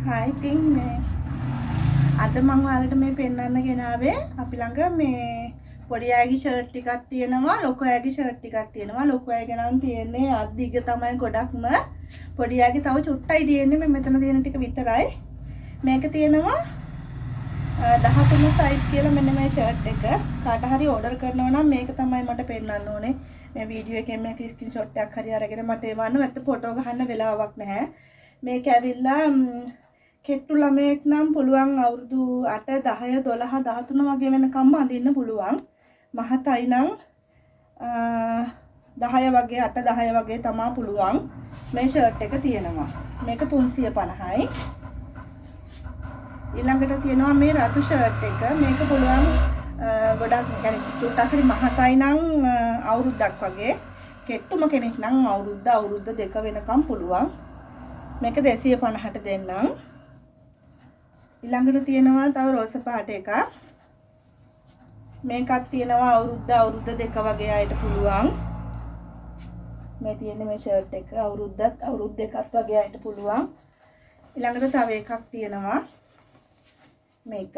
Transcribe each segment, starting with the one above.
Hi ඉතින් මේ අද මම ඔයාලට මේ පෙන්වන්න ගෙනාවේ අපි ළඟ මේ පොඩි අයගේ ෂර්ට් ටිකක් තියෙනවා ලොකු අයගේ ෂර්ට් ටිකක් තියෙනවා ලොකු අයගේ නම් තියෙන්නේ අත් දිග තමයි ගොඩක්ම පොඩි අයගේ තව චුට්ටයි තියෙන්නේ මේ මෙතන තියෙන ටික විතරයි මේක තියෙනවා 13 සයිස් කියලා මෙන්න මේ ෂර්ට් එක කාට හරි ඕඩර් කරනවා නම් මේක තමයි මට පෙන්වන්න ඕනේ මේ වීඩියෝ එකෙන් මේක ස්ක්‍රීන්ෂොට් එකක් හරි අරගෙන මට එවන්න නැත්නම් ෆොටෝ ගහන්න වෙලාවක් නැහැ මේක ඇවිල්ලා කෙට්ටු ළමයෙක් නම් පුළුවන් අවුරුදු 8 10 12 13 වගේ වෙනකම්ම අඳින්න පුළුවන්. මහතයි නම් 10 වගේ 8 10 වගේ තමයි පුළුවන්. මේ ෂර්ට් එක තියෙනවා. මේක 350යි. ඊළඟට තියෙනවා මේ රතු ෂර්ට් එක. මේක පුළුවන් ගොඩක් يعني චුට්ටක් හරි මහතයි නම් අවුරුද්දක් වගේ. කෙට්ටුම කෙනෙක් නම් අවුරුද්ද දෙක වෙනකම් පුළුවන්. මේක 250ට දෙන්නම්. ඊළඟට තියෙනවා තව රෝස පාට එකක්. මේකත් තියෙනවා අවුරුද්ද දෙක වගේ අයට පුළුවන්. මේ තියෙන්නේ මේ ෂර්ට් එක අවුරුද්ද දෙකක් වගේ අයට පුළුවන්. ඊළඟට තව එකක් තියෙනවා. මේක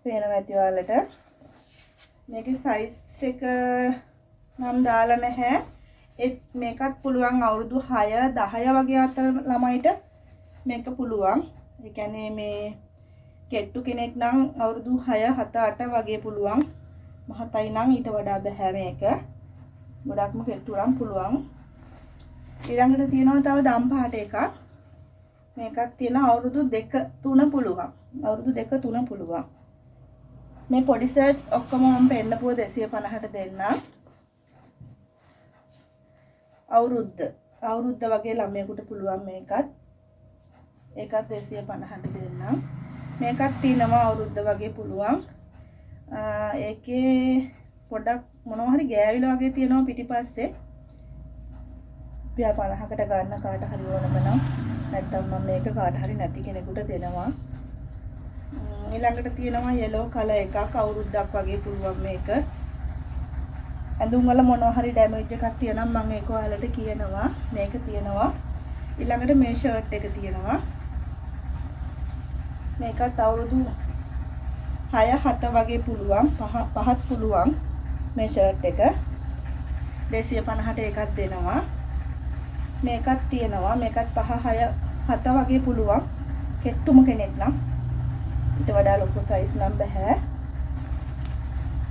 පේනවා ඇති ඔයාලට. මේකේ සයිස් එක නම් දාලා නැහැ. මේකත් පුළුවන් අවුරුදු 6 10 වගේ අතර ළමයිට මේක පුළුවන්. ඒ කියන්නේ මේ කෙට්ටු කෙනෙක් නම් අවුරුදු 6 7 8 වගේ පුළුවන්. මහතයි නම් ඊට වඩා බෑ මේක. ගොඩක්ම කෙට්ටු නම් පුළුවන්. ඊළඟට තියෙනවා තව දම් පාට එකක්. මේකත් තියෙන අවුරුදු 2 3 පුළුවන්. අවුරුදු 2 3 පුළුවන්. මේ පොඩි සර්ට් ඔක්කොම මම පෙන්නපුව 250ට දෙන්නම්. අවුරුද්ද වගේ ළමයෙකුට පුළුවන් මේකත්. ඒකත් 250ට දෙන්නම්. මේකත් තියෙනවා අවුරුද්ද වගේ පුළුවන්. ඒකේ පොඩක් මොනවා හරි ගෑවිලා වගේ තියෙනවා පිටිපස්සේ. 50කට ගන්න කාට හරි ඕනම නම් නැත්තම් මම මේක කාට හරි නැති කෙනෙකුට දෙනවා. ඊළඟට තියෙනවා yellow color එකක් අවුරුද්දක් වගේ පුළුවන් මේක. ඇඳුම් වල මොනවා හරි ඩැමේජ් එකක් තියෙනම් මම ඒක ඔයාලට කියනවා. මේක තියෙනවා. ඊළඟට මේ ෂර්ට් එක තියෙනවා. මේකත් අවුරුදු 6 7 වගේ පුළුවන්. පහත් පුළුවන් මේ ෂර්ට් එක. 250ට එකක් දෙනවා. මේකත් තියෙනවා. මේකත් 5 6 7 වගේ පුළුවන්. කෙට්ටුම කෙනෙක් නම් ඊට වඩා ලොකු සයිස් නම් බෑ.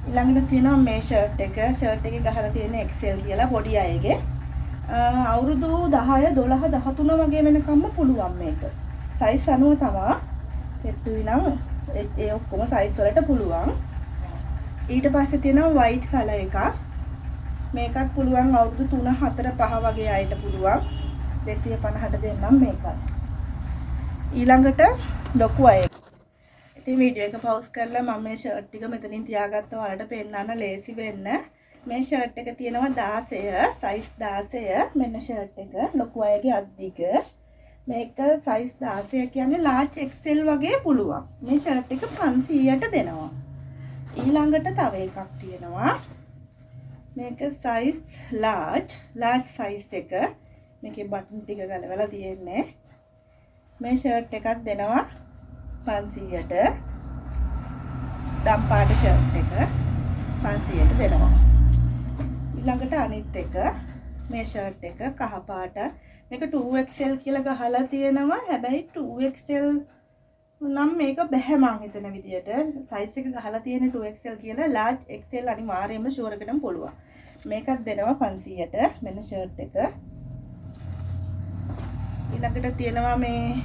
ඊළඟට තියෙනවා මේ ෂර්ට් එක. ෂර්ට් එකේ ගහලා තියෙන්නේ XL කියලා පොඩි අයගේ. අවුරුදු 10 12 13 වගේ වෙනකම්ම පුළුවන් මේක. සයිස් අනුව තමයි. කෙට්ටුයි නම් ඒ ඔක්කොම සයිස් වලට පුළුවන්. ඊට පස්සේ තියෙනවා white color එකක්. මේකත් පුළුවන් අවුරුදු 3 4 5 වගේ අයට පුළුවන්. 250ට දෙන්නම් මේකත්. ඊළඟට ලොකු අය. ඉතින් වීඩියෝ එක පවුස් කරලා මම මේ ෂර්ට් ටික මෙතනින් තියාගත්තා ඔයාලට පෙන්නන්න ලේසි වෙන්න. මේ ෂර්ට් එක තියෙනවා 16 සයිස් 16 මෙන්න ෂර්ට් එක ලොකු අයගේ අත් දිග. මේක සයිස් 16 කියන්නේ large XL වගේ පුළුවන්. මේ ෂර්ට් එක 500ට දෙනවා. ඊළඟට තව එකක් තියෙනවා. මේක සයිස් large සයිස් එක. මේකේ බටන් ටික ගලවලා තියෙන්නේ. මේ ෂර්ට් එකක් දෙනවා 500ට. දම් පාට ෂර්ට් එක 500ට දෙනවා. ඊළඟට අනිත් එක මේ ෂර්ට් එක කහ පාට. මේක 2XL කියලා ගහලා තියෙනවා. හැබැයි 2XL නම් මේක බෑ මං හිතන විදියට. සයිස් එක ගහලා තියෙන්නේ 2XL කියලා. large XL අනිවාර්යයෙන්ම ෂුවර් එකටම පුළුවන්. මේකත් දෙනවා 500ට. මෙන්න ෂර්ට් එක. ඊළඟට තියෙනවා මේ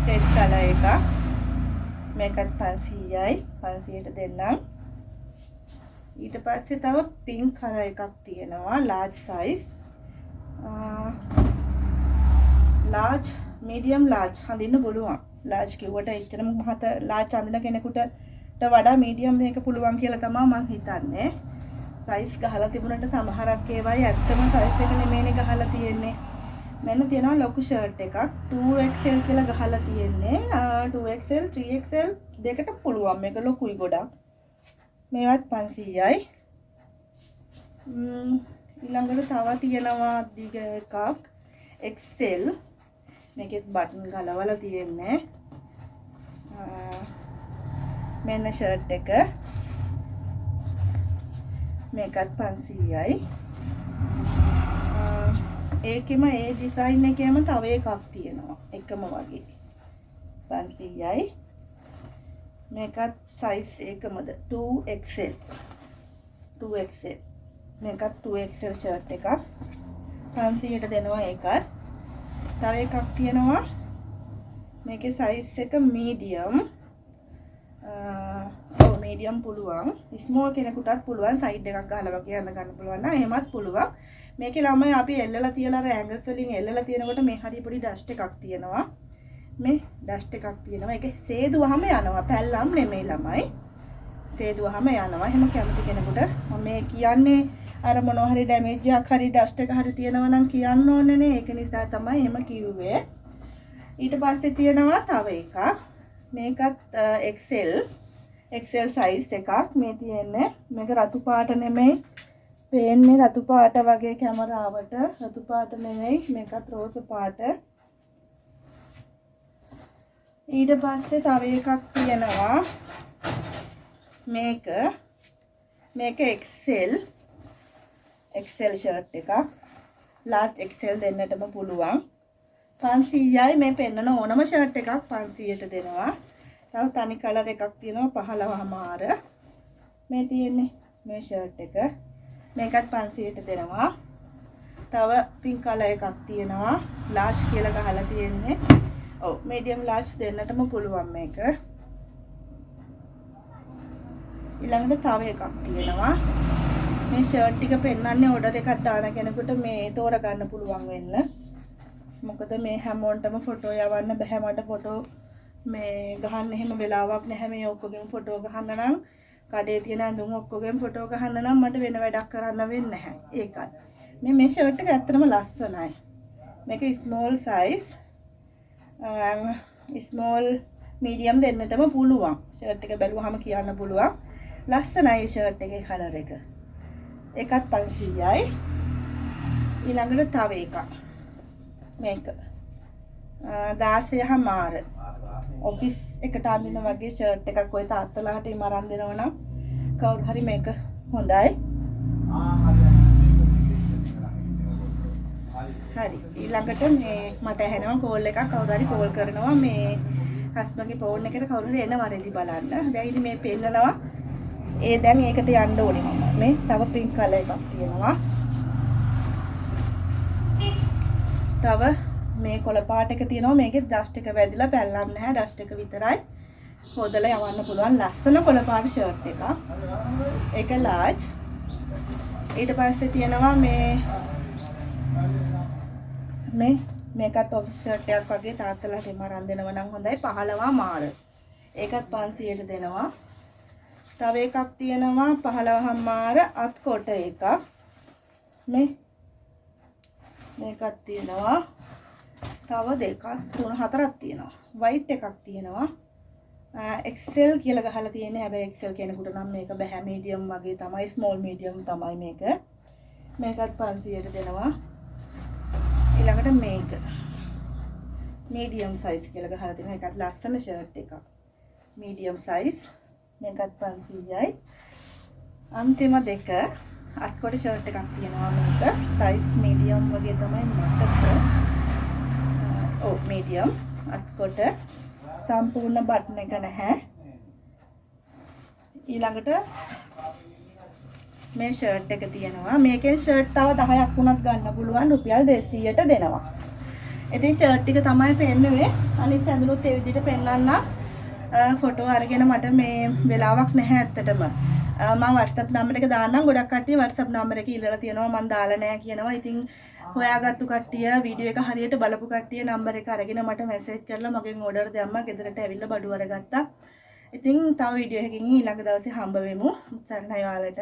red color එක. මේකත් 500යි. 500ට දෙන්නම්. ඊට පස්සේ තව pink color එකක් තියෙනවා. large size. large medium large හඳින්න පුළුවන්. large කිව්වට එච්චරම මහත large අඳින කෙනෙකුට වඩා medium මේක පුළුවන් කියලා තමයි මම හිතන්නේ. size ගහලා තිබුණට සමහරක් ඒවායි ඇත්තම size එක නෙමෙයිනේ ගහලා තියෙන්නේ. මෙන්න තියෙනවා ලොකු ෂර්ට් එකක් 2XL කියලා ගහලා තියෙන්නේ. 2XL 3XL දෙකට පුළුවන්. මේක ලොකුයි ගොඩක්. මේවත් 500යි. ඊළඟට තව තියෙනවා දිග එකක් XL මේකෙත් බටන් ගලවලා තියෙන්නේ. මෙන්න ෂර්ට් එක. මේකත් 500යි. ඒකෙම ඒ ඩිසයින් එකේම තව එකක් තියෙනවා. එකම වගේ. 500යි. මේකත් සයිස් එකමද 2XL. 2XL. මේකත් 2XL ෂර්ට් එකක්. 500ට දෙනවා ඒකත්. තව එකක් තියෙනවා. මේකේ සයිස් එක මීඩියම්. මීඩියම් පුළුවන්. ස්මෝල් කෙනෙකුටත් පුළුවන්. සයිඩ් එකක් ගහලා වගේ අඳ ගන්න පුළුවන් නම් එහෙමත් පුළුවන්. මේකේ ළමයි අපි එල්ලලා තියලා රෑංගල්ස් වලින් එල්ලලා තියෙනකොට මේ හරිය පොඩි ඩස්ට් එකක් තියෙනවා. මේ ඩස්ට් එකක් තියෙනවා. ඒක සේදුවහම යනවා. පැල්ලම් නෙමෙයි ළමයි. සේදුවහම යනවා. එහෙම කැමති කෙනෙකුට මම මේ කියන්නේ අර මොනවා හරි ඩැමේජ් එකක් හරි ඩස්ට් එක හරි තියෙනවා නම් කියන්න ඕනේ නේ. ඒක නිසා තමයි එහෙම කිව්වේ. ඊට පස්සේ තියෙනවා තව එකක්. මේකත් XL size එකක්. මේ තියෙන්නේ මේක රතු පාට නෙමෙයි. පේන්නේ රතු පාට වගේ කැමරාවට. රතු පාට නෙමෙයි. මේකත් රෝස පාට. ඊට පස්සේ තව එකක් තියෙනවා. මේක XL ෂර්ට් එකක්. large XL දෙන්නටම පුළුවන්. 500යි මේ පෙන්නන ඕනම ෂර්ට් එකක් 500ට දෙනවා. තව තනි කලර් එකක් තියෙනවා 15මාර. මේ තියෙන්නේ මේ ෂර්ට් එක. මේකත් 500ට දෙනවා. තව පින්ක් කලර් එකක් තියෙනවා. large කියලා ගහලා තියෙන්නේ. ඔව් medium large දෙන්නටම පුළුවන් මේක. ඊළඟට තව එකක් තියෙනවා. මේ ෂර්ට් ටික පෙන්වන්නේ ඕඩර් එකක් දාන කෙනෙකුට මේ තෝර ගන්න පුළුවන් වෙන්න. මොකද මේ හැමෝන්ටම ෆොටෝ යවන්න බෑ. මට ෆොටෝ මේ ගහන්න එහෙම වෙලාවක් නැහැ. මේ ඔක්කොගෙම ෆොටෝ ගහන්න නම් කඩේ තියෙන ඇඳුම් ඔක්කොගෙම ෆොටෝ ගහන්න නම් මට වෙන වැඩක් කරන්න වෙන්නේ නැහැ. ඒකයි. මේ ෂර්ට් එක ඇත්තටම ලස්සනයි. මේක ස්මෝල් සයිස්. ස්මෝල් මීඩියම් දෙන්නටම පුළුවන්. ෂර්ට් එක බැලුවහම කියන්න පුළුවන්. ලස්සනයි ෂර්ට් එකේ කලර් එක. ඒකත් 500යි. ඊළඟට තව එකක්. මේක 16මාර. ඔෆිස් එකට අඳින වගේ ෂර්ට් එකක් ඔය තාත්තලාට ඉම අරන් දෙනවා නම් කවුරු හරි මේක හොඳයි. හරි. ඊළඟට මේ මට ඇහෙනවා කෝල් එකක්. කවුරු හරි කෝල් කරනවා මේ හස්බන්ඩ්ගේ ෆෝන් එකට කවුරු හරි එනවා රෙදි බලන්න. දැන් ඉතින් මේ පෙන්නනවා. දැන් ඒකට යන්න ඕනේ මම. මේ තව පින්ක් කලර් එකක් තියෙනවා. තව මේ කොළ පාට එක තියෙනවා. මේකේ ඩස්ට් එක වැදිලා පැල්ලම් නැහැ. ඩස්ට් එක විතරයි. හොදලා යවන්න පුළුවන් ලස්සන කොළ පාට ෂර්ට් එකක්. ඒක large. ඊට පස්සේ තියෙනවා මේකත් ඔෆිස් ෂර්ට් එකක් වගේ තාත්තලාට එම අරන් දෙනවා නම් හොඳයි. 15මාර. ඒකත් 500ට දෙනවා. තව එකක් තියෙනවා 15මාර අත් කොට එකක්. මේකක් තියෙනවා. තව දෙකක් තුන හතරක් තියෙනවා. white එකක් තියෙනවා. XL කියලා ගහලා තියෙන්නේ. හැබැයි XL කෙනෙකුට නම් මේක බෑ. medium වගේ තමයි. small medium තමයි මේක. මේකත් 500ට දෙනවා. ඊළඟට මේක medium size කියලා ගහලා තියෙනවා. ඒකත් ලස්සන ෂර්ට් එකක්. medium size. මේකත් 500යි. අන්තිම දෙක අත්කොට ෂර්ට් එකක් තියෙනවා මේක. size medium වගේ තමයි මටක. medium අත්කොට සම්පූර්ණ බටන් එක නැහැ. ඊළඟට මේ ෂර්ට් එක තියෙනවා. මේකෙන් ෂර්ට් තව 10ක් වුණත් ගන්න පුළුවන්. රුපියල් 200ට දෙනවා. ඉතින් ෂර්ට් ටික තමයි පෙන්නුවේ. අනිත් ඇඳුනුත් ඒ විදිහට පෙන්වන්න ෆොටෝ අරගෙන මට මේ වෙලාවක් නැහැ ඇත්තටම. මම WhatsApp නම්බර එක දාන්නම්. ගොඩක් කට්ටිය WhatsApp නම්බර එක ඉල්ලලා තියෙනවා. මම දාලා නැහැ කියනවා. ඉතින් හොයාගත්තු කට්ටිය වීඩියෝ එක හරියට බලපු කට්ටිය නම්බර එක අරගෙන මට මැසේජ් කරලා මගෙන් ඕඩර් දැම්මා. ගෙදරට ඇවිල්ලා බඩු අරගත්තා. ඉතින් තව වීඩියෝ එකකින් ඊළඟ දවසේ හම්බ වෙමු. සරණයි ඔයාලට.